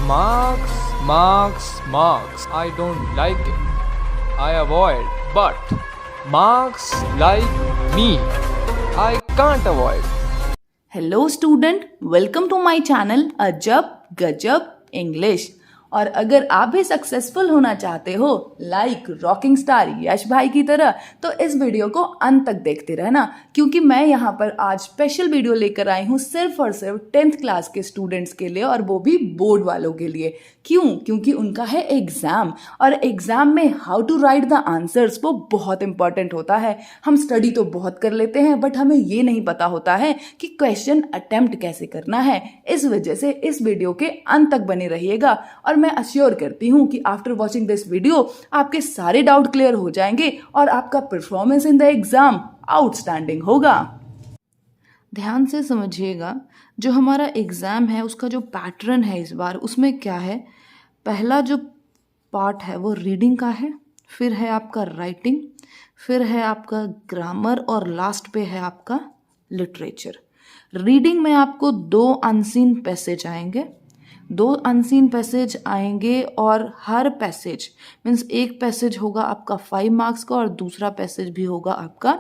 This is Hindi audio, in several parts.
Marks, marks, marks. I don't like it. I avoid. But marks like me, I can't avoid. Hello student, welcome to my channel Ajab Gajab English. और अगर आप भी सक्सेसफुल होना चाहते हो लाइक रॉकिंग स्टार यश भाई की तरह, तो इस वीडियो को अंत तक देखते रहना, क्योंकि मैं यहाँ पर आज स्पेशल वीडियो लेकर आई हूँ सिर्फ और सिर्फ 10th क्लास के स्टूडेंट्स के लिए, और वो भी बोर्ड वालों के लिए। क्यों? क्योंकि उनका है एग्जाम, और एग्जाम में how to write the answers वो बहुत इंपॉर्टेंट होता है। हम स्टडी तो बहुत कर लेते हैं, बट हमें ये नहीं पता होता है कि क्वेश्चन अटेम्प्ट कैसे करना है। इस वजह से इस वीडियो के अंत तक बने रहिएगा, और मैं अश्योर करती हूँ कि आफ्टर वॉचिंग दिस वीडियो आपके सारे डाउट क्लियर हो जाएंगे और आपका performance in the exam outstanding होगा। ध्यान से समझिएगा, जो हमारा एग्जाम है उसका जो पैटर्न है इस बार, उसमें क्या है, पहला जो पार्ट है वो रीडिंग का है, फिर है आपका राइटिंग, फिर है आपका ग्रामर, और लास्ट पे है आपका लिटरेचर। रीडिंग में आपको 2 अनसीन पैसेज आएंगे, 2 अनसीन पैसेज आएंगे, और हर पैसेज मीन्स एक पैसेज होगा आपका 5 मार्क्स का और दूसरा पैसेज भी होगा आपका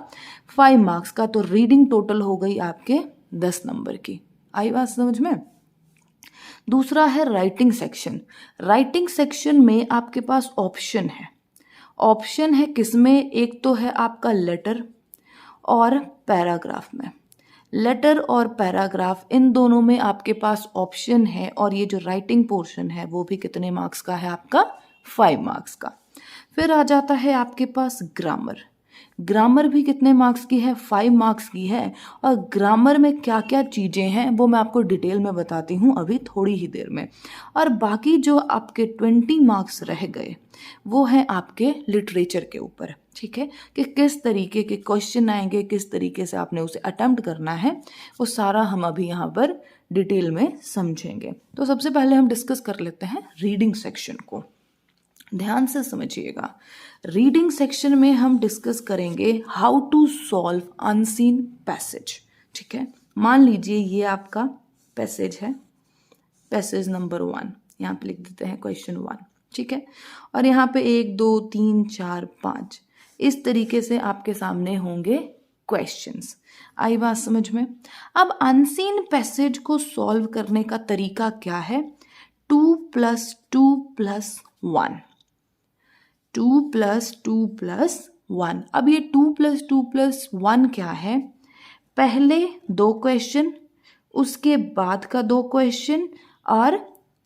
5 मार्क्स का। तो रीडिंग टोटल हो गई आपके 10 नंबर की। आई बात समझ में? दूसरा है राइटिंग सेक्शन। राइटिंग सेक्शन में आपके पास ऑप्शन है। ऑप्शन है किसमें? एक तो है आपका लेटर और पैराग्राफ में। लेटर और पैराग्राफ, इन दोनों में आपके पास ऑप्शन है, और ये जो राइटिंग पोर्शन है वो भी कितने मार्क्स का है? आपका 5 मार्क्स का। फिर आ जाता है आपके पास ग्रामर। ग्रामर भी कितने मार्क्स की है? 5 मार्क्स की है। और ग्रामर में क्या क्या चीज़ें हैं वो मैं आपको डिटेल में बताती हूँ अभी थोड़ी ही देर में। और बाकी जो आपके 20 मार्क्स रह गए वो हैं आपके लिटरेचर के ऊपर। ठीक है, कि किस तरीके के क्वेश्चन आएंगे, किस तरीके से आपने उसे अटेम्प्ट करना है, वो सारा हम अभी यहाँ पर डिटेल में समझेंगे। तो सबसे पहले हम डिस्कस कर लेते हैं रीडिंग सेक्शन को। ध्यान से समझिएगा, रीडिंग सेक्शन में हम डिस्कस करेंगे how to solve unseen passage. ठीक है, मान लीजिए ये आपका पैसेज है, पैसेज नंबर 1, यहाँ पे लिख देते हैं क्वेश्चन 1। ठीक है, और यहाँ पे 1 2 3 4 5 इस तरीके से आपके सामने होंगे क्वेश्चंस। आई बात समझ में? अब अनसीन पैसेज को सॉल्व करने का तरीका क्या है? 2 + 2 + 1, 2 + 2 + 1। अब ये 2 + 2 + 1 क्या है? पहले 2 क्वेश्चन, उसके बाद का 2 क्वेश्चन, और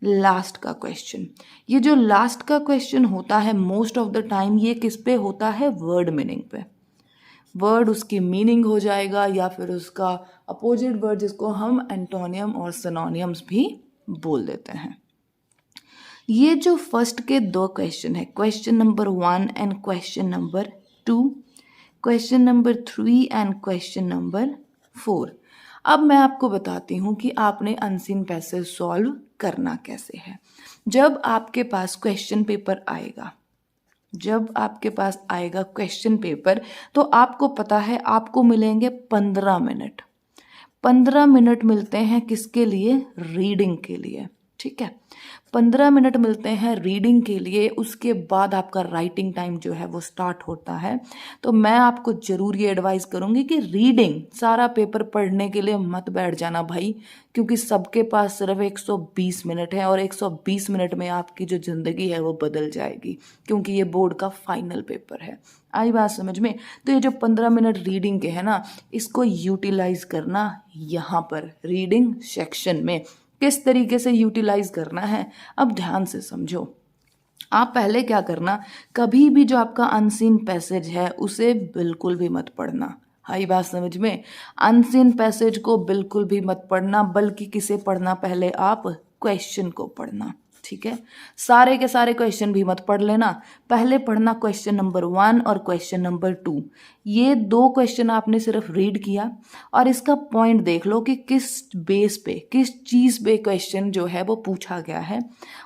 लास्ट का क्वेश्चन। ये जो लास्ट का क्वेश्चन होता है मोस्ट ऑफ द टाइम ये किस पे होता है? वर्ड मीनिंग पे। वर्ड उसकी मीनिंग हो जाएगा, या फिर उसका अपोजिट वर्ड जिसको हम एंटोनियम और सिनोनियम्स भी बोल देते हैं। ये जो फर्स्ट के 2 क्वेश्चन है, question number 1 and question number 2, question number 3 and question number 4। अब मैं आपको बताती हूँ कि आपने अनसीन पैसेज सॉल्व करना कैसे है। जब आपके पास क्वेश्चन पेपर आएगा, जब आपके पास आएगा क्वेश्चन पेपर, तो आपको पता है आपको मिलेंगे 15 मिनट। 15 मिनट मिलते हैं किसके लिए? रीडिंग के लिए। ठीक है, 15 मिनट मिलते हैं रीडिंग के लिए। उसके बाद आपका राइटिंग टाइम जो है वो स्टार्ट होता है। तो मैं आपको जरूर ये एडवाइस करूंगी कि रीडिंग सारा पेपर पढ़ने के लिए मत बैठ जाना भाई, क्योंकि सबके पास सिर्फ 120 मिनट है, और 120 मिनट में आपकी जो ज़िंदगी है वो बदल जाएगी, क्योंकि ये बोर्ड का फाइनल पेपर है। आई बात समझ में? तो ये जो 15 मिनट रीडिंग के है ना, इसको यूटिलाइज करना यहाँ पर रीडिंग सेक्शन में। किस तरीके से यूटिलाइज करना है, अब ध्यान से समझो। आप पहले क्या करना, कभी भी जो आपका अनसीन पैसेज है उसे बिल्कुल भी मत पढ़ना। हाई बात समझ में? अनसीन पैसेज को बिल्कुल भी मत पढ़ना, बल्कि किसे पढ़ना? पहले आप क्वेश्चन को पढ़ना। ठीक है, सारे के सारे क्वेश्चन भी मत पढ़ लेना, पहले पढ़ना क्वेश्चन नंबर 1 और क्वेश्चन नंबर 2। ये 2 क्वेश्चन आपने सिर्फ रीड किया, और इसका पॉइंट देख लो कि किस बेस पे, किस चीज़ पे क्वेश्चन जो है वो पूछा गया है,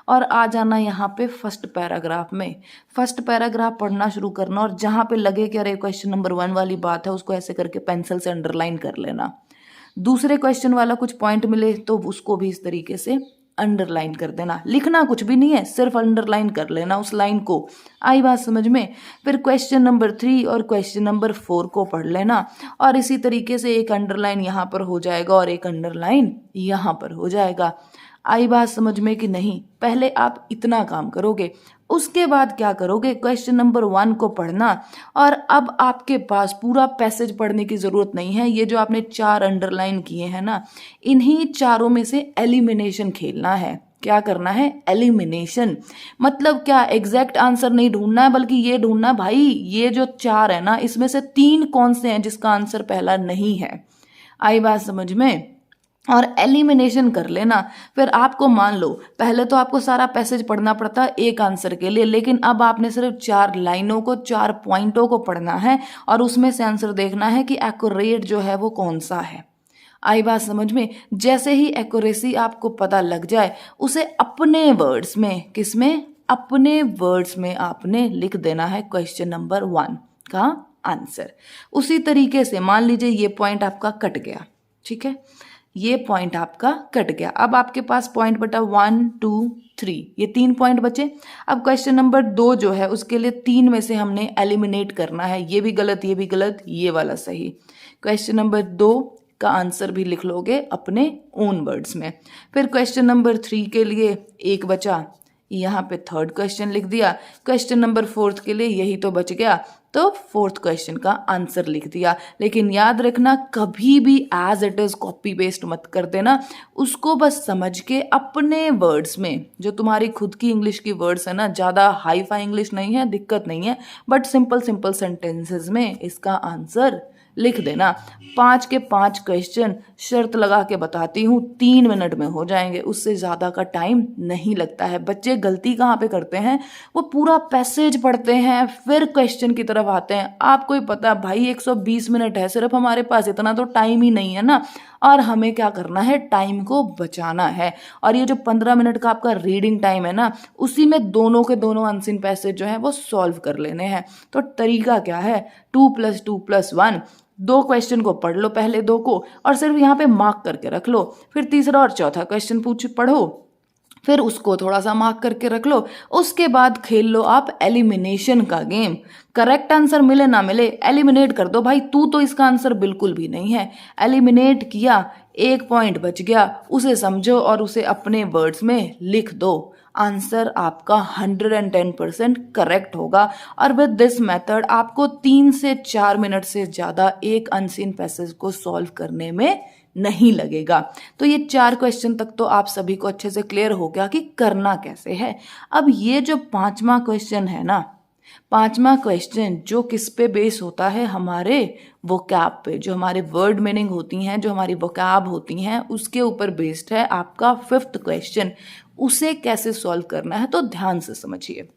और आ जाना यहाँ पे फर्स्ट पैराग्राफ में। फर्स्ट पैराग्राफ पढ़ना शुरू करना, और जहाँ पे लगे कि अरे क्वेश्चन नंबर 1 वाली बात है, उसको ऐसे करके पेंसिल से अंडरलाइन कर लेना। दूसरे क्वेश्चन वाला कुछ पॉइंट मिले तो उसको भी इस तरीके से अंडरलाइन कर देना, लिखना कुछ भी नहीं है, सिर्फ अंडरलाइन कर लेना उस लाइन को। आई बात समझ में? फिर क्वेश्चन नंबर 3 और क्वेश्चन नंबर 4 को पढ़ लेना और इसी तरीके से एक अंडरलाइन यहाँ पर हो जाएगा और एक अंडरलाइन यहाँ पर हो जाएगा। आई बात समझ में कि नहीं? पहले आप इतना काम करोगे, उसके बाद क्या करोगे, क्वेश्चन नंबर 1 को पढ़ना और अब आपके पास पूरा पैसेज पढ़ने की जरूरत नहीं है। ये जो आपने 4 अंडरलाइन किए हैं ना, इन्हीं चारों में से एलिमिनेशन खेलना है। क्या करना है? एलिमिनेशन। मतलब क्या, एग्जैक्ट आंसर नहीं ढूंढना है, बल्कि ये ढूंढना भाई ये जो 4 है ना, इसमें से 3 कौन से हैं जिसका आंसर पहला नहीं है। आई बात समझ में? और एलिमिनेशन कर लेना। फिर आपको मान लो पहले तो आपको सारा पैसेज पढ़ना पड़ता है एक आंसर के लिए, लेकिन अब आपने सिर्फ 4 लाइनों को, 4 पॉइंटों को पढ़ना है और उसमें से आंसर देखना है कि एक्यूरेट जो है वो कौन सा है। आई बात समझ में? जैसे ही एक्यूरेसी आपको पता लग जाए, उसे अपने वर्ड्स में, किसमें? अपने वर्ड्स में आपने लिख देना है क्वेश्चन नंबर 1 का आंसर। उसी तरीके से मान लीजिए ये पॉइंट आपका कट गया, ठीक है, ये पॉइंट आपका कट गया। अब आपके पास पॉइंट बटा 1 2 3, ये 3 पॉइंट बचे। अब क्वेश्चन नंबर 2 जो है उसके लिए 3 में से हमने एलिमिनेट करना है। ये भी गलत, ये भी गलत, ये वाला सही। क्वेश्चन नंबर 2 का आंसर भी लिख लोगे अपने ओन वर्ड्स में। फिर क्वेश्चन नंबर 3 के लिए एक बचा, यहाँ पे 3rd क्वेश्चन लिख दिया। क्वेश्चन नंबर 4 के लिए यही तो बच गया, तो 4th क्वेश्चन का आंसर लिख दिया। लेकिन याद रखना, कभी भी as it is copy paste मत कर देना, उसको बस समझ के अपने वर्ड्स में, जो तुम्हारी खुद की इंग्लिश की वर्ड्स है ना, ज़्यादा हाई फाई इंग्लिश नहीं है, दिक्कत नहीं है, बट सिंपल सिंपल सेंटेंसेस में इसका आंसर लिख देना। 5 के 5 क्वेश्चन शर्त लगा के बताती हूँ 3 मिनट में हो जाएंगे, उससे ज़्यादा का टाइम नहीं लगता है। बच्चे गलती कहाँ पे करते हैं, वो पूरा पैसेज पढ़ते हैं फिर क्वेश्चन की तरफ आते हैं। आपको ही पता है भाई 120 मिनट है सिर्फ हमारे पास, इतना तो टाइम ही नहीं है ना, और हमें क्या करना है, टाइम को बचाना है। और ये जो 15 मिनट का आपका रीडिंग टाइम है ना, उसी में दोनों के दोनों अनसीन पैसेज जो है वो सॉल्व कर लेने हैं। तो तरीका क्या है, 2 + 2 + 1, 2 क्वेश्चन को पढ़ लो, पहले 2 को, और सिर्फ यहाँ पे मार्क करके रख लो। फिर तीसरा और चौथा क्वेश्चन पढ़ो, फिर उसको थोड़ा सा मार्क करके रख लो। उसके बाद खेल लो आप एलिमिनेशन का गेम। करेक्ट आंसर मिले ना मिले, एलिमिनेट कर दो भाई। तू तो इसका आंसर बिल्कुल भी नहीं है, एलिमिनेट किया, 1 पॉइंट बच गया, उसे समझो और उसे अपने वर्ड्स में लिख दो। आंसर आपका 110% करेक्ट होगा। और विद दिस मेथड आपको 3 से 4 मिनट से ज़्यादा एक अनसीन पैसेज को सॉल्व करने में नहीं लगेगा। तो ये 4 क्वेश्चन तक तो आप सभी को अच्छे से क्लियर हो गया कि करना कैसे है। अब ये जो 5वां क्वेश्चन है ना, 5वां क्वेश्चन जो किस पे बेस होता है, हमारे वोकैब पे, जो हमारे वर्ड मीनिंग होती हैं, जो हमारी वोकैब होती हैं, उसके ऊपर बेस्ड है आपका 5th क्वेश्चन। उसे कैसे सॉल्व करना है तो ध्यान से समझिए।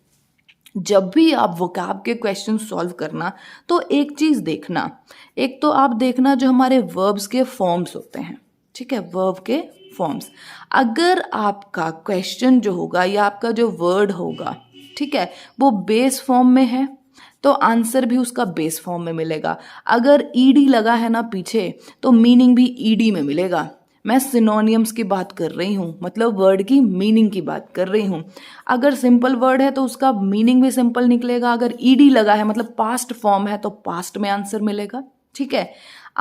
जब भी आप वोकैब के क्वेश्चन सॉल्व करना तो एक चीज़ देखना, एक तो आप देखना जो हमारे वर्ब्स के फॉर्म्स होते हैं, ठीक है, वर्ब के फॉर्म्स। अगर आपका क्वेश्चन जो होगा या आपका जो वर्ड होगा, ठीक है, वो बेस फॉर्म में है तो आंसर भी उसका बेस फॉर्म में मिलेगा। अगर ईडी लगा है ना पीछे तो मीनिंग भी ईडी में मिलेगा। मैं सिनोनियम्स की बात कर रही हूँ, मतलब वर्ड की मीनिंग की बात कर रही हूँ। अगर सिंपल वर्ड है तो उसका मीनिंग भी सिंपल निकलेगा। अगर ईडी लगा है मतलब पास्ट फॉर्म है तो पास्ट में आंसर मिलेगा, ठीक है।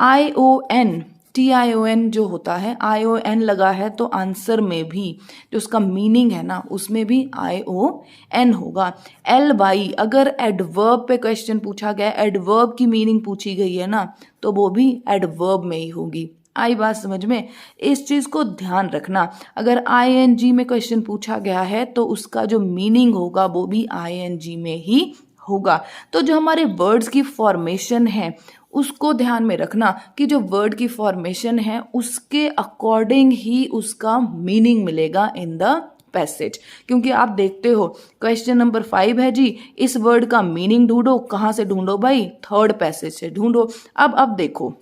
ION TION जो होता है, ION लगा है तो आंसर में भी जो उसका मीनिंग है ना, उसमें भी ION होगा। LY अगर एडवर्ब पे क्वेश्चन पूछा गया, एडवर्ब की मीनिंग पूछी गई है ना, तो वो भी एडवर्ब में ही होगी। आई बात समझ में? इस चीज़ को ध्यान रखना। अगर ING में क्वेश्चन पूछा गया है तो उसका जो मीनिंग होगा वो भी ING में ही होगा। तो जो हमारे वर्ड्स की फॉर्मेशन है उसको ध्यान में रखना कि जो वर्ड की फॉर्मेशन है उसके अकॉर्डिंग ही उसका मीनिंग मिलेगा इन द पैसेज। क्योंकि आप देखते हो क्वेश्चन नंबर 5 है जी, इस वर्ड का मीनिंग ढूंढो। कहाँ से ढूंढो भाई? 3rd पैसेज से ढूंढो। अब देखो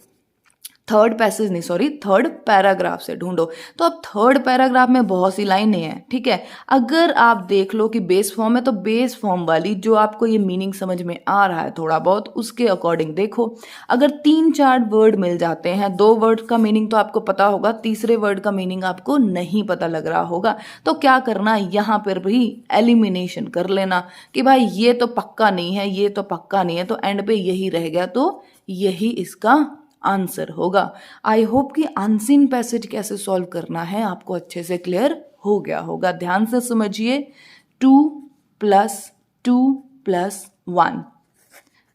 थर्ड पैसेज नहीं, सॉरी, थर्ड पैराग्राफ से ढूंढो। तो अब थर्ड पैराग्राफ में बहुत सी लाइनें हैं, ठीक है। अगर आप देख लो कि बेस फॉर्म है तो बेस फॉर्म वाली जो आपको ये मीनिंग समझ में आ रहा है थोड़ा बहुत, उसके अकॉर्डिंग देखो। अगर 3-4 वर्ड मिल जाते हैं, 2 वर्ड का मीनिंग तो आपको पता होगा, तीसरे वर्ड का मीनिंग आपको नहीं पता लग रहा होगा, तो क्या करना, यहाँ पर भी एलिमिनेशन कर लेना कि भाई ये तो पक्का नहीं है, ये तो पक्का नहीं है, तो एंड पे यही रह गया, तो यही इसका आंसर होगा। आई होप कि अनसीन पैसेज कैसे सॉल्व करना है आपको अच्छे से क्लियर हो गया होगा। ध्यान से समझिए। 2 + 2 + 1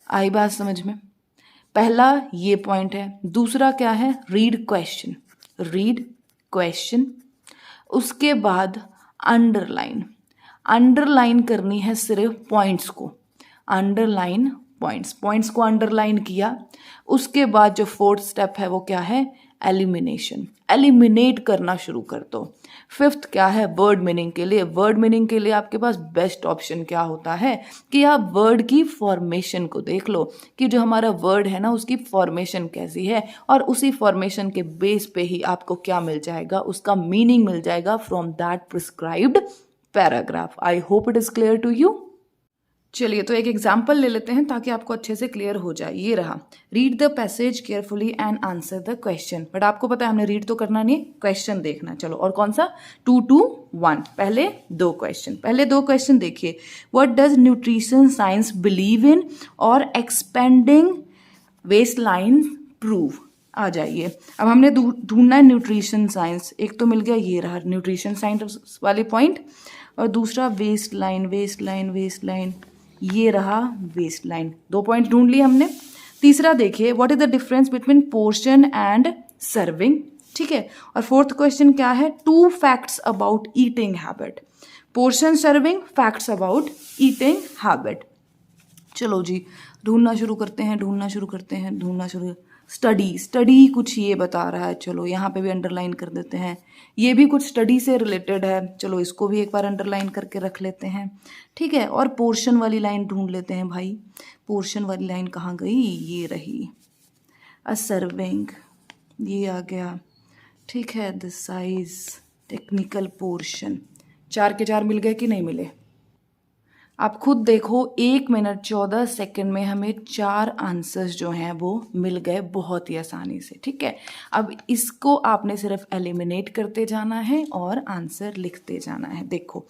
आई बात समझ में। पहला ये पॉइंट है। दूसरा क्या है, रीड क्वेश्चन, रीड क्वेश्चन। उसके बाद अंडरलाइन, अंडरलाइन करनी है सिर्फ पॉइंट्स को, अंडरलाइन पॉइंट्स, पॉइंट्स को अंडरलाइन किया। उसके बाद जो 4th स्टेप है वो क्या है, एलिमिनेशन, एलिमिनेट करना शुरू कर दो। 5th क्या है, वर्ड मीनिंग के लिए, वर्ड मीनिंग के लिए आपके पास बेस्ट ऑप्शन क्या होता है कि आप वर्ड की फॉर्मेशन को देख लो कि जो हमारा वर्ड है ना उसकी फॉर्मेशन कैसी है, और उसी फॉर्मेशन के बेस पे ही आपको क्या मिल जाएगा, उसका मीनिंग मिल जाएगा from that prescribed paragraph. I hope it is clear to you. चलिए तो एक एग्जाम्पल ले लेते हैं ताकि आपको अच्छे से क्लियर हो जाए। ये रहा, read the passage carefully and answer the question. But आपको पता है हमने रीड तो करना नहीं, क्वेश्चन देखना। चलो, और कौन सा, 2 to 1। पहले 2 क्वेश्चन, पहले 2 क्वेश्चन देखिए। What does nutrition science believe in और एक्सपेंडिंग वेस्ट लाइन प्रूव। आ जाइए, अब हमने ढूंढना है न्यूट्रिशन साइंस। एक तो मिल गया, ये रहा न्यूट्रिशन साइंस वाले पॉइंट, और दूसरा waist line, waist line, waist line, ये रहा वेस्ट लाइन। 2 पॉइंट ढूंढ लिए हमने। तीसरा देखिए, what is the difference between portion and serving, ठीक है। और 4th क्वेश्चन क्या है, 2 facts about eating habit. Portion, serving, facts about eating habit. चलो जी, ढूंढना शुरू करते हैं, ढूंढना शुरू करते हैं, ढूंढना शुरू। स्टडी, स्टडी कुछ ये बता रहा है, चलो यहाँ पे भी अंडरलाइन कर देते हैं। ये भी कुछ स्टडी से रिलेटेड है, चलो इसको भी एक बार अंडरलाइन करके रख लेते हैं, ठीक है। और पोर्शन वाली लाइन ढूंढ लेते हैं भाई। पोर्शन वाली लाइन कहाँ गई, ये रही। अ सर्विंग, ये आ गया, ठीक है। The size, technical portion. 4 के 4 मिल गए कि नहीं मिले, आप खुद देखो। 1 मिनट 14 सेकंड में हमें 4 आंसर्स जो हैं वो मिल गए बहुत ही आसानी से, ठीक है। अब इसको आपने सिर्फ एलिमिनेट करते जाना है और आंसर लिखते जाना है। देखो,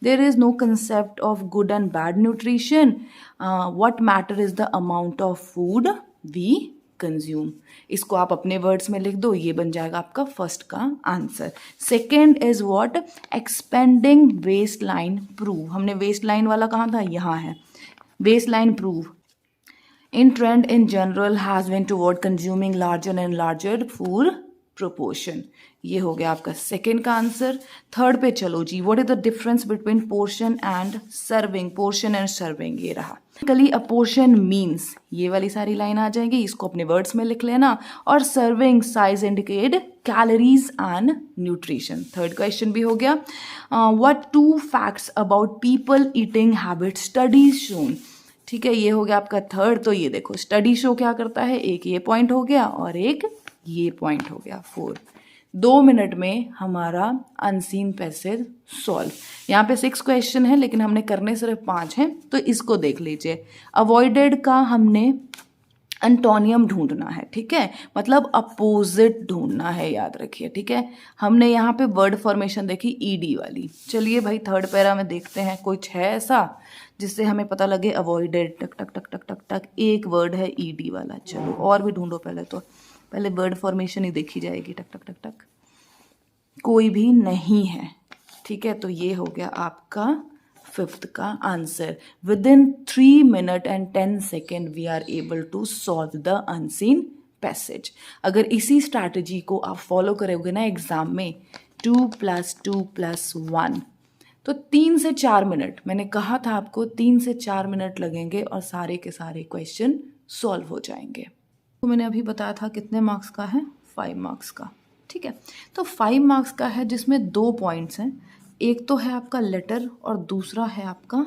there is no concept of good and bad nutrition, what matter is the amount of food we consume. इसको आप अपने वर्ड्स में लिख दो, ये बन जाएगा आपका फर्स्ट का answer. Second is what, expending waist line prove. हमने वेस्ट लाइन वाला कहाँ था, यहाँ है। Waist line prove in trend in general has been toward consuming larger and larger food proportion. ये हो गया आपका सेकेंड का आंसर। थर्ड पे चलो जी, what is the difference between portion and serving. Portion and serving, ये रहा। बेसिकली अ पोर्शन मीन्स, ये वाली सारी लाइन आ जाएगी, इसको अपने वर्ड्स में लिख लेना। और serving size indicate calories and nutrition. Third question भी हो गया। What 2 facts about people eating habit studies shown. ठीक है, ये हो गया आपका थर्ड। तो ये देखो, स्टडी शो क्या करता है, एक ये पॉइंट हो गया और एक ये पॉइंट हो गया। 4 2 मिनट में हमारा अनसीन पैसेज सॉल्व। यहाँ पे 6 क्वेश्चन है लेकिन हमने करने सिर्फ 5 हैं, तो इसको देख लीजिए। अवॉइडेड का हमने एंटोनियम ढूंढना है, ठीक है, मतलब अपोजिट ढूंढना है, याद रखिए, ठीक है। हमने यहाँ पे वर्ड फॉर्मेशन देखी ईडी वाली। चलिए भाई, थर्ड पैरा में देखते हैं कुछ है ऐसा जिससे हमें पता लगे अवॉइडेड। टक टक टक टक टक टक, एक वर्ड है ईडी वाला। चलो और भी ढूंढो, पहले वर्ड फॉर्मेशन ही देखी जाएगी। टक टक टक टक, कोई भी नहीं है, ठीक है। तो ये हो गया आपका 5th का answer. Within 3 minute and 10 second we are able to solve the unseen passage. अगर इसी स्ट्रैटेजी को आप फॉलो करोगे ना एग्जाम में, 2 + 2 + 1, तो 3 से 4 मिनट, मैंने कहा था आपको 3 से 4 मिनट लगेंगे और सारे के सारे क्वेश्चन सॉल्व हो जाएंगे। तो मैंने अभी बताया था कितने मार्क्स का है, 5 मार्क्स का, ठीक है। तो 5 मार्क्स का है जिसमें 2 पॉइंट्स हैं। एक तो है आपका लेटर और दूसरा है आपका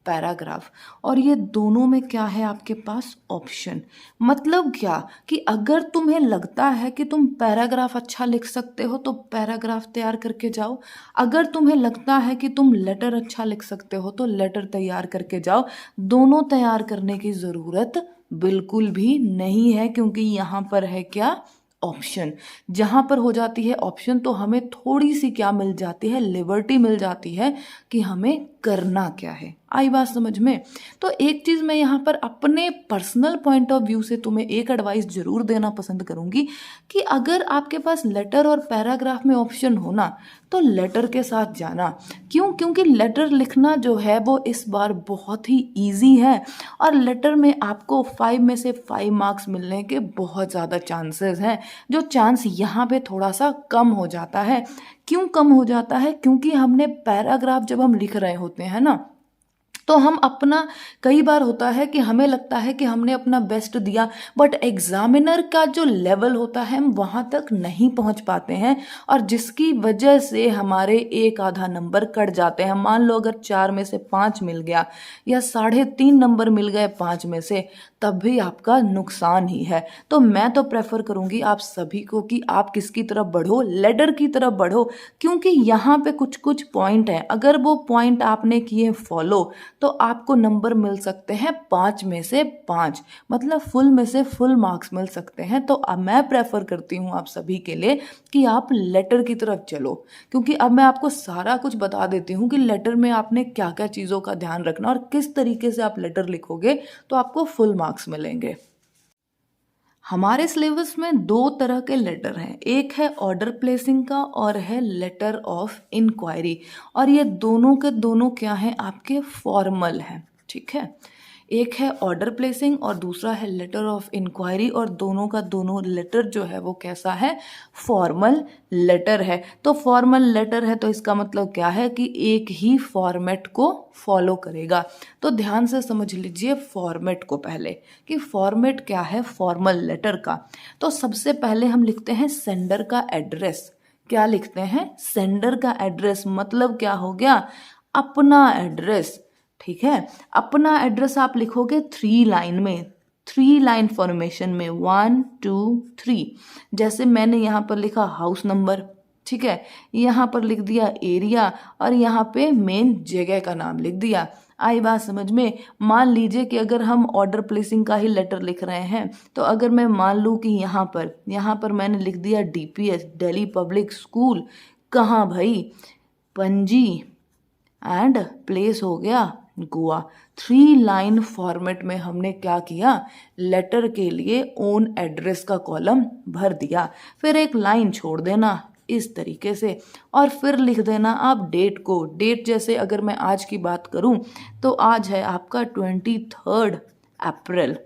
पैराग्राफ, और ये दोनों में क्या है आपके पास ऑप्शन। मतलब क्या कि अगर तुम्हें लगता है कि तुम पैराग्राफ अच्छा लिख सकते हो तो पैराग्राफ तैयार करके जाओ, अगर तुम्हें लगता है कि तुम लेटर अच्छा लिख सकते हो तो लेटर तैयार करके जाओ। दोनों तैयार करने की ज़रूरत बिल्कुल भी नहीं है, क्योंकि यहाँ पर है क्या, ऑप्शन। जहाँ पर हो जाती है ऑप्शन तो हमें थोड़ी सी क्या मिल जाती है, लिबर्टी मिल जाती है कि हमें करना क्या है। आई बात समझ में। तो एक चीज़ मैं यहाँ पर अपने पर्सनल पॉइंट ऑफ व्यू से तुम्हें एक एडवाइस जरूर देना पसंद करूँगी कि अगर आपके पास लेटर और पैराग्राफ में ऑप्शन हो ना तो लेटर के साथ जाना। क्यों? क्योंकि लेटर लिखना जो है वो इस बार बहुत ही ईजी है, और लेटर में आपको 5 में से 5 मार्क्स मिलने के बहुत ज़्यादा चांसेस हैं। जो चांस यहाँ पे थोड़ा सा कम हो जाता है। क्यों कम हो जाता है? क्योंकि हमने पैराग्राफ जब हम लिख रहे होते हैं ना तो हम अपना, कई बार होता है कि हमें लगता है कि हमने अपना बेस्ट दिया, बट एग्जामिनर का जो लेवल होता है हम वहाँ तक नहीं पहुँच पाते हैं, और जिसकी वजह से हमारे एक आधा नंबर कट जाते हैं। मान लो अगर 4 में से 5 मिल गया या 3.5 नंबर मिल गए 5 में से, तब भी आपका नुकसान ही है। तो मैं तो प्रेफर करूँगी आप सभी को कि आप किसकी तरफ बढ़ो, लेटर की तरफ बढ़ो, क्योंकि यहाँ पे कुछ कुछ पॉइंट हैं, अगर वो पॉइंट आपने किए फॉलो तो आपको नंबर मिल सकते हैं 5 में से 5, मतलब फुल में से फुल मार्क्स मिल सकते हैं। तो अब मैं प्रेफर करती हूँ आप सभी के लिए कि आप लेटर की तरफ चलो, क्योंकि अब मैं आपको सारा कुछ बता देती हूँ कि लेटर में आपने क्या क्या चीज़ों का ध्यान रखना और किस तरीके से आप लेटर लिखोगे तो आपको फुल मार्क्स मिलेंगे। हमारे सिलेबस में 2 तरह के लेटर हैं, एक है ऑर्डर प्लेसिंग का और है लेटर ऑफ इंक्वायरी, और ये दोनों के दोनों क्या हैं, आपके फॉर्मल हैं। ठीक है, एक है ऑर्डर प्लेसिंग और दूसरा है लेटर ऑफ इंक्वायरी, और दोनों का दोनों लेटर जो है वो कैसा है, फॉर्मल लेटर है। तो फॉर्मल लेटर है तो इसका मतलब क्या है कि एक ही फॉर्मेट को फॉलो करेगा। तो ध्यान से समझ लीजिए फॉर्मेट को पहले, कि फॉर्मेट क्या है फॉर्मल लेटर का। तो सबसे पहले हम लिखते हैं सेंडर का एड्रेस। क्या लिखते हैं, सेंडर का एड्रेस, मतलब क्या हो गया, अपना एड्रेस। ठीक है, अपना एड्रेस आप लिखोगे 3 लाइन में, 3 लाइन फॉर्मेशन में, 1 2 3। जैसे मैंने यहाँ पर लिखा हाउस नंबर, ठीक है, यहाँ पर लिख दिया एरिया, और यहाँ पे मेन जगह का नाम लिख दिया। आई बात समझ में। मान लीजिए कि अगर हम ऑर्डर प्लेसिंग का ही लेटर लिख रहे हैं, तो अगर मैं मान लूँ कि यहाँ पर मैंने लिख दिया DPS, दिल्ली पब्लिक स्कूल, कहाँ भाई, पणजी, एंड प्लेस हो गया गोवा। 3 लाइन फॉर्मेट में हमने क्या किया, लेटर के लिए ओन एड्रेस का कॉलम भर दिया, फिर एक लाइन छोड़ देना इस तरीके से, और फिर लिख देना आप डेट को। डेट जैसे अगर मैं आज की बात करूं तो आज है आपका 23 अप्रैल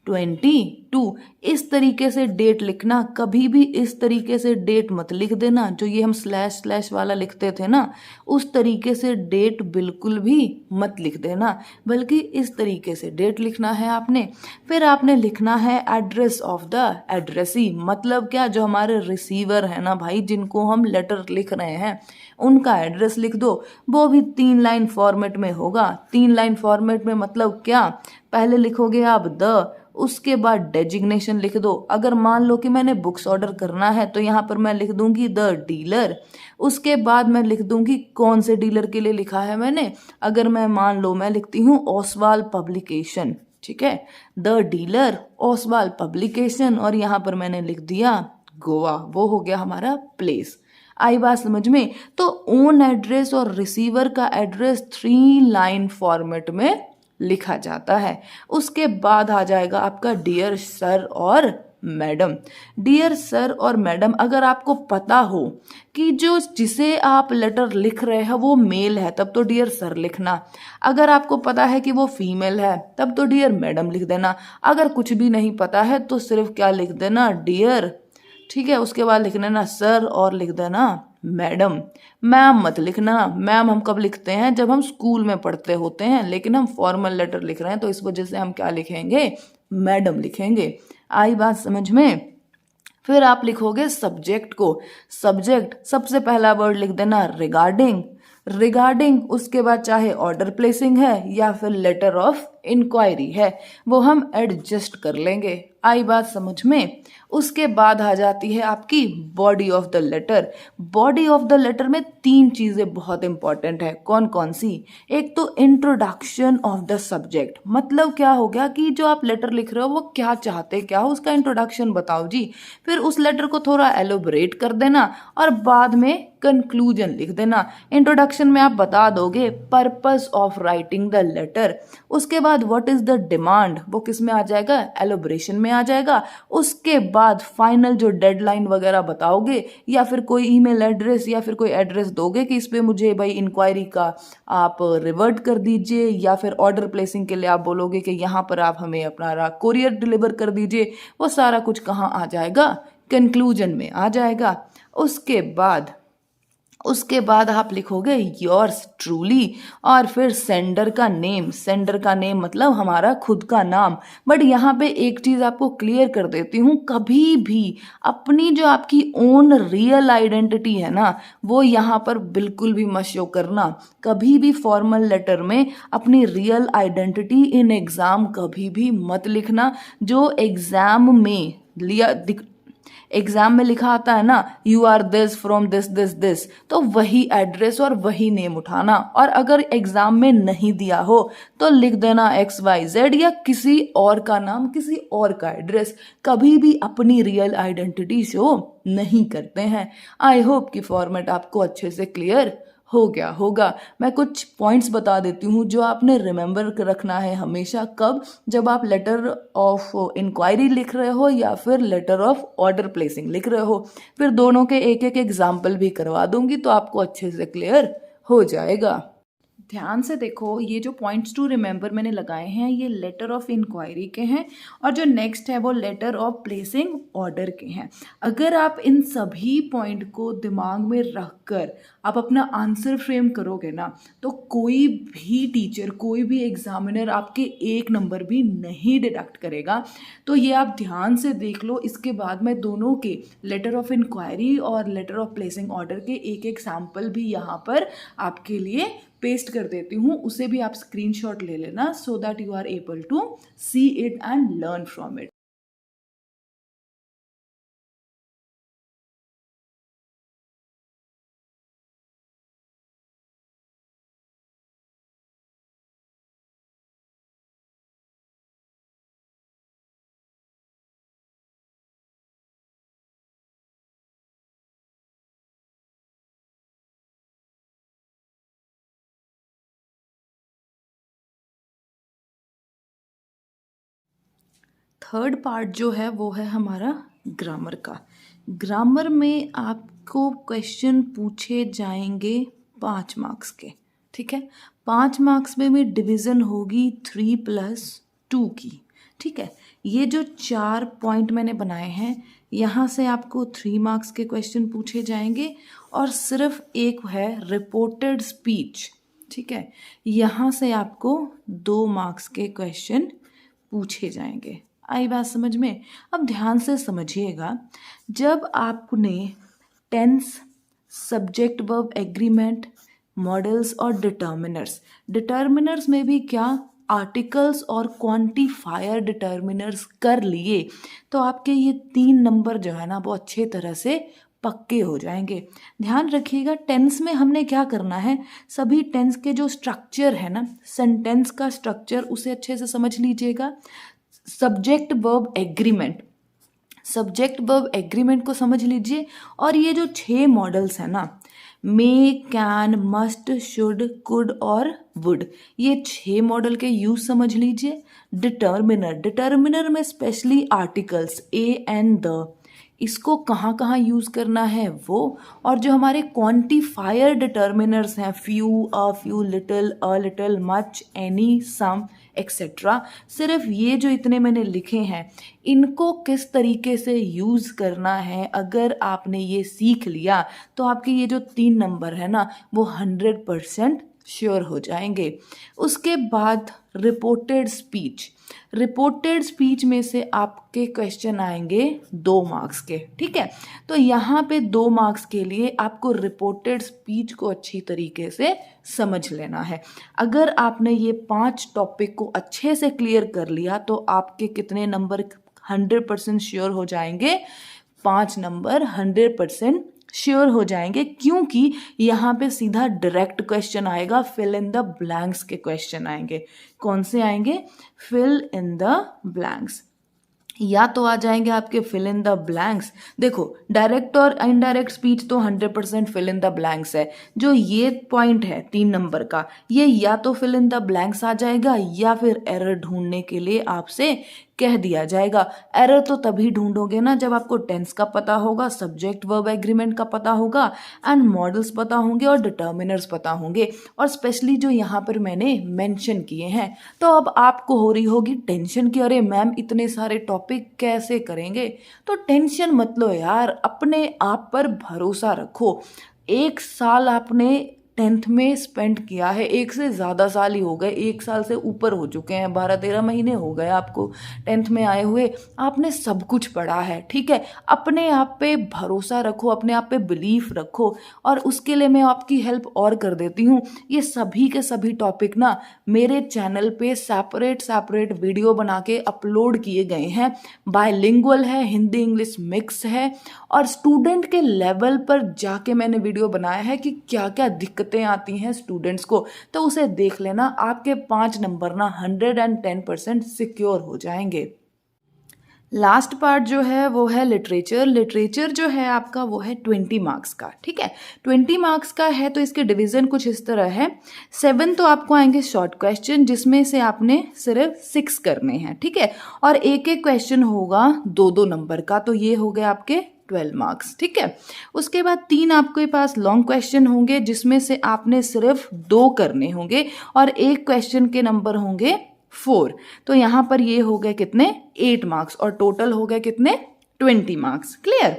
2022। इस तरीके से डेट लिखना, कभी भी इस तरीके से डेट मत लिख देना, जो ये हम स्लैश वाला लिखते थे ना, उस तरीके से डेट बिल्कुल भी मत लिख देना, बल्कि इस तरीके से डेट लिखना है आपने। फिर आपने लिखना है एड्रेस ऑफ द एड्रेसी, मतलब क्या, जो हमारे रिसीवर है ना भाई, जिनको हम लेटर लिख रहे हैं, उनका एड्रेस लिख दो। वो भी 3 लाइन फॉर्मेट में होगा। 3 लाइन फॉर्मेट में मतलब क्या, पहले लिखोगे आप द, उसके बाद डेजिग्नेशन लिख दो। अगर मान लो कि मैंने बुक्स ऑर्डर करना है तो यहाँ पर मैं लिख दूंगी द डीलर, उसके बाद मैं लिख दूंगी कौन से डीलर के लिए लिखा है मैंने। अगर मैं मान लो मैं लिखती हूँ ओसवाल पब्लिकेशन, ठीक है, द डीलर ओसवाल पब्लिकेशन, और यहाँ पर मैंने लिख दिया गोवा, वो हो गया हमारा प्लेस। आई बात समझ में। तो ओन एड्रेस और रिसीवर का एड्रेस 3 लाइन फॉर्मेट में लिखा जाता है। उसके बाद आ जाएगा आपका डियर सर और मैडम। डियर सर और मैडम, अगर आपको पता हो कि जो जिसे आप लेटर लिख रहे हैं वो मेल है तब तो डियर सर लिखना, अगर आपको पता है कि वो फीमेल है तब तो डियर मैडम लिख देना, अगर कुछ भी नहीं पता है तो सिर्फ क्या लिख देना, डियर, ठीक है, उसके बाद लिख देना सर और लिख देना मैडम। मैम मत लिखना, मैम हम कब लिखते हैं, जब हम स्कूल में पढ़ते होते हैं, लेकिन हम फॉर्मल लेटर लिख रहे हैं तो इस वजह से हम क्या लिखेंगे, मैडम लिखेंगे। आई बात समझ में। फिर आप लिखोगे सब्जेक्ट को। सब्जेक्ट सबसे पहला वर्ड लिख देना रिगार्डिंग, रिगार्डिंग, उसके बाद चाहे ऑर्डर प्लेसिंग है या फिर लेटर ऑफ इंक्वायरी है, वो हम एडजस्ट कर लेंगे। आई बात समझ में? उसके बाद आ जाती है आपकी body of the letter. Body of the letter में 3 चीज़ें बहुत इंपॉर्टेंट है। कौन कौन सी? एक तो इंट्रोडक्शन ऑफ द सब्जेक्ट, मतलब क्या हो गया कि जो आप लेटर लिख रहे हो वो क्या चाहते क्या हो, उसका इंट्रोडक्शन बताओ जी। फिर उस लेटर को थोड़ा एलोबरेट कर देना और बाद में कंक्लूजन लिख देना। इंट्रोडक्शन में आप बता दोगे purpose of writing the letter. उसके बाद व्हाट इज द डिमांड, वो किस में आ जाएगा? एलोबरेशन में आ जाएगा। उसके बाद फाइनल जो डेडलाइन वगैरह बताओगे या फिर कोई ईमेल एड्रेस या फिर कोई एड्रेस दोगे कि इस पे मुझे भाई इंक्वायरी का आप रिवर्ट कर दीजिए, या फिर ऑर्डर प्लेसिंग के लिए आप बोलोगे कि यहाँ पर आप हमें अपना कोरियर डिलीवर कर दीजिए। वो सारा कुछ कहाँ आ जाएगा? कंक्लूजन में आ जाएगा। उसके बाद आप लिखोगे योर्स ट्रूली और फिर सेंडर का नेम। सेंडर का नेम मतलब हमारा खुद का नाम। बट यहाँ पे एक चीज़ आपको क्लियर कर देती हूँ, कभी भी अपनी जो आपकी ओन रियल आइडेंटिटी है ना, वो यहाँ पर बिल्कुल भी मत शो करना। कभी भी फॉर्मल लेटर में अपनी रियल आइडेंटिटी इन एग्ज़ाम कभी भी मत लिखना। जो एग्जाम में लिखा आता है ना, you are this from this this this, तो वही एड्रेस और वही नेम उठाना। और अगर एग्जाम में नहीं दिया हो तो लिख देना XYZ या किसी और का नाम, किसी और का एड्रेस। कभी भी अपनी रियल आइडेंटिटी शो नहीं करते हैं। आई होप कि फॉर्मेट आपको अच्छे से क्लियर हो गया होगा। मैं कुछ पॉइंट्स बता देती हूँ जो आपने रिमेंबर रखना है हमेशा। कब? जब आप लेटर ऑफ इंक्वायरी लिख रहे हो या फिर लेटर ऑफ ऑर्डर प्लेसिंग लिख रहे हो। फिर दोनों के एक एक एग्जाम्पल भी करवा दूंगी तो आपको अच्छे से क्लियर हो जाएगा। ध्यान से देखो, ये जो पॉइंट्स टू रिमेंबर मैंने लगाए हैं ये लेटर ऑफ इंक्वायरी के हैं और जो नेक्स्ट है वो लेटर ऑफ प्लेसिंग ऑर्डर के हैं। अगर आप इन सभी पॉइंट को दिमाग में रखकर आप अपना आंसर फ्रेम करोगे ना, तो कोई भी टीचर, कोई भी एग्जामिनर आपके 1 नंबर भी नहीं डिडक्ट करेगा। तो ये आप ध्यान से देख लो। इसके बाद मैं दोनों के लेटर ऑफ इंक्वायरी और लेटर ऑफ प्लेसिंग ऑर्डर के एक एक सैम्पल भी यहाँ पर आपके लिए पेस्ट कर देती हूँ। उसे भी आप स्क्रीनशॉट ले लेना so that you are able to see it and learn from it. Third part जो है वो है हमारा ग्रामर का। ग्रामर में आपको क्वेश्चन पूछे जाएंगे 5 मार्क्स के, ठीक है। 5 मार्क्स में भी डिवीज़न होगी 3+2 की, ठीक है। ये जो 4 पॉइंट मैंने बनाए हैं यहाँ से आपको 3 मार्क्स के क्वेश्चन पूछे जाएंगे और सिर्फ एक है रिपोर्टेड स्पीच, ठीक है। यहाँ से आपको 2 मार्क्स के क्वेश्चन पूछे जाएंगे। आई बात समझ में? अब ध्यान से समझिएगा, जब आपने tense, subject verb agreement, modals और डिटर्मिनर्स में भी क्या आर्टिकल्स और क्वांटिफायर डिटर्मिनर्स कर लिए तो आपके ये 3 नंबर जो है ना वो अच्छे तरह से पक्के हो जाएंगे। ध्यान रखिएगा, टेंस में हमने क्या करना है, सभी टेंस के जो स्ट्रक्चर है ना, सेंटेंस का स्ट्रक्चर, उसे अच्छे से समझ लीजिएगा। सब्जेक्ट वर्ब एग्रीमेंट को समझ लीजिए। और ये जो 6 मॉडल्स हैं ना, मे, कैन, मस्ट, शुड, कुड और वुड, ये 6 मॉडल के यूज समझ लीजिए। डिटर्मिनर में specially articles A and the, इसको कहाँ कहाँ यूज़ करना है वो। और जो हमारे क्वांटिफायर डिटर्मिनर्स हैं, few, a few, little, a little, much, any, some etcetera, सिर्फ ये जो इतने मैंने लिखे हैं इनको किस तरीके से यूज़ करना है, अगर आपने ये सीख लिया तो आपके ये जो 3 नंबर है ना वो 100% श्योर हो जाएंगे। उसके बाद रिपोर्टेड स्पीच, रिपोर्टेड स्पीच में से आपके क्वेश्चन आएंगे 2 मार्क्स के, ठीक है। तो यहाँ पे 2 मार्क्स के लिए आपको रिपोर्टेड स्पीच को अच्छी तरीके से समझ लेना है। अगर आपने ये 5 टॉपिक को अच्छे से क्लियर कर लिया तो आपके कितने नंबर 100% श्योर हो जाएंगे, 5 नंबर 100% श्योर हो जाएंगे, क्योंकि यहाँ पे सीधा डायरेक्ट क्वेश्चन आएगा, फिल इन द ब्लैंक्स के क्वेश्चन आएंगे। कौन से आएंगे? Fill in the blanks. या तो आ जाएंगे आपके फिल इन द ब्लैंक्स। देखो डायरेक्ट और इनडायरेक्ट स्पीच तो 100% फिल इन द ब्लैंक्स है। जो ये पॉइंट है 3 नंबर का, ये या तो फिल इन द ब्लैंक्स आ जाएगा या फिर एरर ढूंढने के लिए आपसे कह दिया जाएगा। एरर तो तभी ढूंढोगे ना जब आपको टेंस का पता होगा, सब्जेक्ट वर्ब एग्रीमेंट का पता होगा एंड मॉडल्स पता होंगे और डिटर्मिनर्स पता होंगे, और स्पेशली जो यहाँ पर मैंने मेंशन किए हैं। तो अब आपको हो रही होगी टेंशन कि अरे मैम इतने सारे टॉपिक कैसे करेंगे। तो टेंशन मत लो यार, अपने आप पर भरोसा रखो। 1 साल आपने 10th में स्पेंड किया है, 1 से ज़्यादा साल ही हो गए, 1 साल से ऊपर हो चुके हैं, 12-13 महीने हो गए आपको 10th में आए हुए। आपने सब कुछ पढ़ा है, ठीक है। अपने आप पे भरोसा रखो, अपने आप पे बिलीफ रखो, और उसके लिए मैं आपकी हेल्प और कर देती हूँ। ये सभी के सभी टॉपिक ना मेरे चैनल पे सेपरेट वीडियो बना के अपलोड किए गए हैं। बायलिंगुअल है, हिंदी इंग्लिश मिक्स है, और स्टूडेंट के लेवल पर जाके मैंने वीडियो बनाया है कि क्या क्या दिक्कतें आती हैं स्टूडेंट्स को। तो उसे देख लेना, आपके 5 नंबर ना 110% सिक्योर हो जाएंगे। लास्ट पार्ट जो है वो है लिटरेचर। लिटरेचर जो है आपका वो है 20 मार्क्स का, ठीक है। 20 मार्क्स का है तो इसके डिवीजन कुछ इस तरह है। 7 तो आपको आएंगे शॉर्ट क्वेश्चन, जिसमें से आपने सिर्फ 6 करने हैं, ठीक है। और एक एक क्वेश्चन होगा 2-2 नंबर का, तो ये हो गए आपके 12 मार्क्स, ठीक है। उसके बाद 3 आपके पास लॉन्ग क्वेश्चन होंगे, जिसमें से आपने सिर्फ 2 करने होंगे, और एक क्वेश्चन के नंबर होंगे 4। तो यहाँ पर ये हो गए कितने? 8 मार्क्स, और टोटल हो गए कितने? 20 मार्क्स। क्लियर?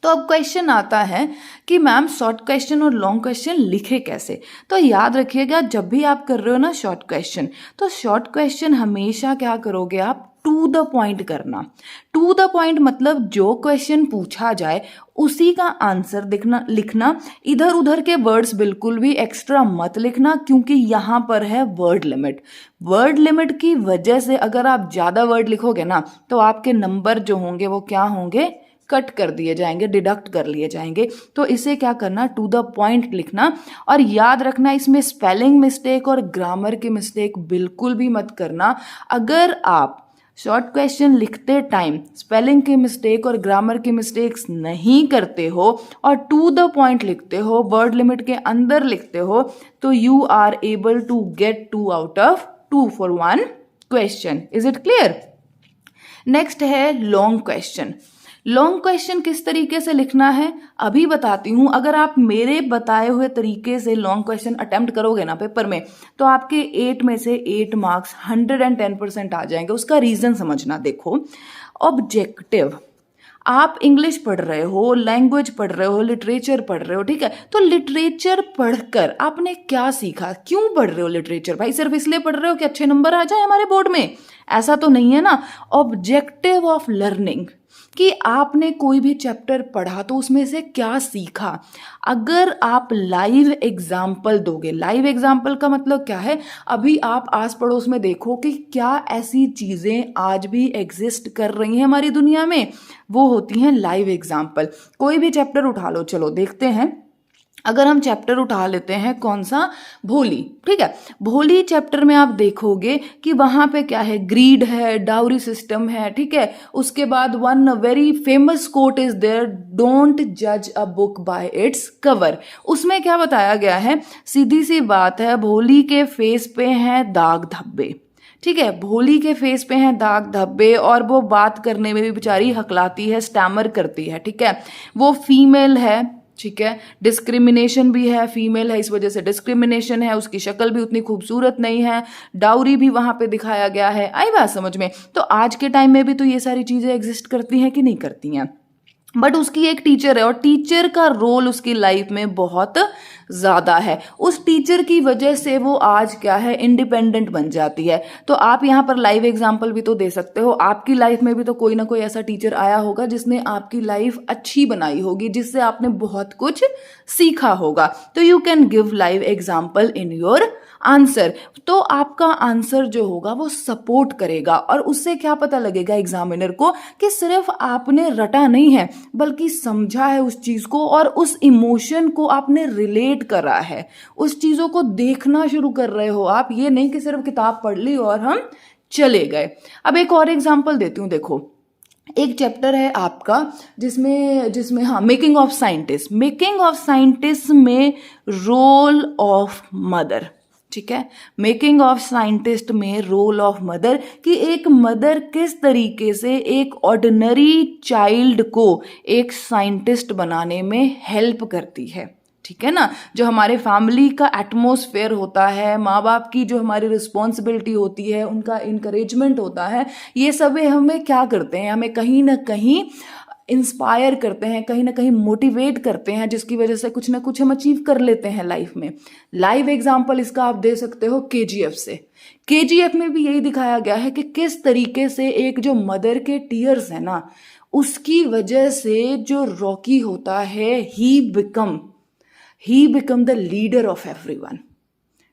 तो अब क्वेश्चन आता है कि मैम शॉर्ट क्वेश्चन और लॉन्ग क्वेश्चन लिखे कैसे। तो याद रखिएगा, जब भी आप कर रहे हो ना शॉर्ट क्वेश्चन, तो शॉर्ट क्वेश्चन हमेशा क्या करोगे आप? टू द पॉइंट करना। टू द पॉइंट मतलब जो क्वेश्चन पूछा जाए उसी का आंसर लिखना। इधर उधर के वर्ड्स बिल्कुल भी एक्स्ट्रा मत लिखना, क्योंकि यहाँ पर है वर्ड लिमिट। वर्ड लिमिट की वजह से अगर आप ज़्यादा वर्ड लिखोगे ना तो आपके नंबर जो होंगे वो क्या होंगे? कट कर दिए जाएंगे, डिडक्ट कर लिए जाएंगे। तो इसे क्या करना? टू द पॉइंट लिखना। और याद रखना, इसमें स्पेलिंग मिस्टेक और ग्रामर की मिस्टेक बिल्कुल भी मत करना। अगर आप शॉर्ट क्वेश्चन लिखते टाइम स्पेलिंग की मिस्टेक और ग्रामर की मिस्टेक्स नहीं करते हो और टू द पॉइंट लिखते हो, वर्ड लिमिट के अंदर लिखते हो, तो you are able to get 2 out of 2 for 1 question. Is it clear? Next है लॉन्ग क्वेश्चन। लॉन्ग क्वेश्चन किस तरीके से लिखना है अभी बताती हूँ। अगर आप मेरे बताए हुए तरीके से लॉन्ग क्वेश्चन अटेम्प्ट करोगे ना पेपर में, तो आपके 8 में से 8 मार्क्स 110% आ जाएंगे। उसका रीजन समझना। देखो, ऑब्जेक्टिव, आप इंग्लिश पढ़ रहे हो, लैंग्वेज पढ़ रहे हो, लिटरेचर पढ़ रहे हो, ठीक है। तो लिटरेचर पढ़कर आपने क्या सीखा? क्यों पढ़ रहे हो लिटरेचर? भाई सिर्फ इसलिए पढ़ रहे हो कि अच्छे नंबर आ जाए हमारे बोर्ड में? ऐसा तो नहीं है ना। ऑब्जेक्टिव ऑफ लर्निंग, कि आपने कोई भी चैप्टर पढ़ा तो उसमें से क्या सीखा। अगर आप लाइव एग्जाम्पल दोगे, लाइव एग्जाम्पल का मतलब क्या है? अभी आप आस पड़ोस में देखो कि क्या ऐसी चीज़ें आज भी एग्जिस्ट कर रही हैं हमारी दुनिया में, वो होती हैं लाइव एग्जाम्पल। कोई भी चैप्टर उठा लो, चलो देखते हैं। अगर हम चैप्टर उठा लेते हैं कौन सा? भोली, ठीक है। भोली चैप्टर में आप देखोगे कि वहां पे क्या है? ग्रीड है, डाउरी सिस्टम है, ठीक है। उसके बाद one very famous quote is there, don't जज a book by its cover. उसमें क्या बताया गया है? सीधी सी बात है, भोली के फेस पे हैं दाग धब्बे, ठीक है। भोली के फेस पे हैं दाग धब्बे, और वो बात करने में भी बेचारी हकलाती है, स्टैमर करती है, ठीक है। वो फीमेल है, ठीक है। डिस्क्रिमिनेशन भी है, फीमेल है इस वजह से डिस्क्रिमिनेशन है। उसकी शक्ल भी उतनी खूबसूरत नहीं है, डाउरी भी वहां पे दिखाया गया है। आई बात समझ में? तो आज के टाइम में भी तो ये सारी चीजें एग्जिस्ट करती हैं कि नहीं करती हैं? बट उसकी एक टीचर है और टीचर का रोल उसकी लाइफ में बहुत ज़्यादा है। उस टीचर की वजह से वो आज क्या है, इंडिपेंडेंट बन जाती है। तो आप यहाँ पर लाइव एग्जाम्पल भी तो दे सकते हो। आपकी लाइफ में भी तो कोई ना कोई ऐसा टीचर आया होगा जिसने आपकी लाइफ अच्छी बनाई होगी, जिससे आपने बहुत कुछ सीखा होगा। तो you can give live example in your answer. तो आपका आंसर जो होगा वो सपोर्ट करेगा और उससे क्या पता लगेगा एग्जामिनर को कि सिर्फ आपने रटा नहीं है बल्कि समझा है उस चीज को और उस इमोशन को आपने रिलेट करा है, उस चीजों को देखना शुरू कर रहे हो आप। ये नहीं कि सिर्फ किताब पढ़ ली और हम चले गए। अब एक और एग्जाम्पल देती हूँ। देखो, एक चैप्टर है आपका जिसमें हाँ, making of scientist. Making of scientist में रोल ऑफ मदर, ठीक है, मेकिंग ऑफ साइंटिस्ट में रोल ऑफ मदर, कि एक मदर किस तरीके से एक ऑर्डिनरी चाइल्ड को एक साइंटिस्ट बनाने में हेल्प करती है। ठीक है ना, जो हमारे फैमिली का एटमॉस्फेयर होता है, माँ बाप की जो हमारी रिस्पॉन्सिबिलिटी होती है, उनका इनकरेजमेंट होता है, ये सब हमें क्या करते हैं, हमें कहीं ना कहीं इंस्पायर करते हैं, कहीं ना कहीं मोटिवेट करते हैं, जिसकी वजह से कुछ ना कुछ हम अचीव कर लेते हैं लाइफ में। लाइव एग्जाम्पल इसका आप दे सकते हो केजीएफ से। केजीएफ में भी यही दिखाया गया है कि किस तरीके से एक जो मदर के टीयर्स है ना, उसकी वजह से जो रॉकी होता है, he become the leader of everyone.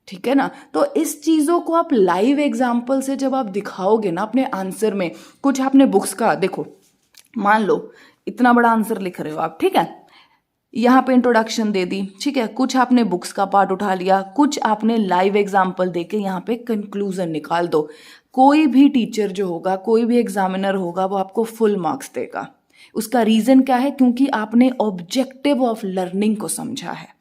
ठीक है ना, तो इस चीज़ों को आप लाइव एग्जाम्पल से जब आप दिखाओगे ना अपने आंसर में, कुछ आपने बुक्स का, देखो मान लो इतना बड़ा आंसर लिख रहे हो आप, ठीक है, यहाँ पे इंट्रोडक्शन दे दी, ठीक है, कुछ आपने बुक्स का पार्ट उठा लिया, कुछ आपने लाइव एग्जाम्पल देके यहाँ पे कंक्लूजन निकाल दो। कोई भी टीचर जो होगा, कोई भी एग्जामिनर होगा, वो आपको फुल मार्क्स देगा। उसका रीजन क्या है? क्योंकि आपने ऑब्जेक्टिव ऑफ लर्निंग को समझा है।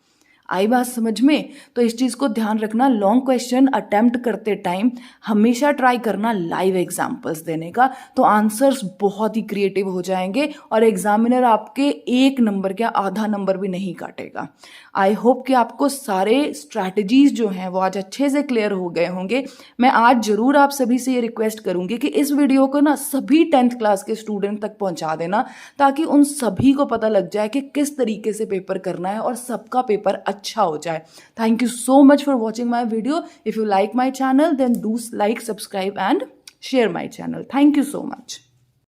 आई बात समझ में? तो इस चीज़ को ध्यान रखना, लॉन्ग क्वेश्चन अटेम्प्ट करते टाइम हमेशा ट्राई करना लाइव एग्जाम्पल्स देने का, तो आंसर्स बहुत ही क्रिएटिव हो जाएंगे और एग्जामिनर आपके 1 नंबर क्या आधा नंबर भी नहीं काटेगा। आई होप कि आपको सारे स्ट्रैटेजीज जो हैं वो आज अच्छे से क्लियर हो गए होंगे। मैं आज जरूर आप सभी से ये रिक्वेस्ट करूंगी कि इस वीडियो को ना सभी 10th क्लास के स्टूडेंट तक पहुंचा देना, ताकि उन सभी को पता लग जाए कि किस तरीके से पेपर करना है और सबका पेपर अच्छा हो जाए। Thank you so much for watching my video. If you like my channel then do like, subscribe and share my channel. Thank you so much.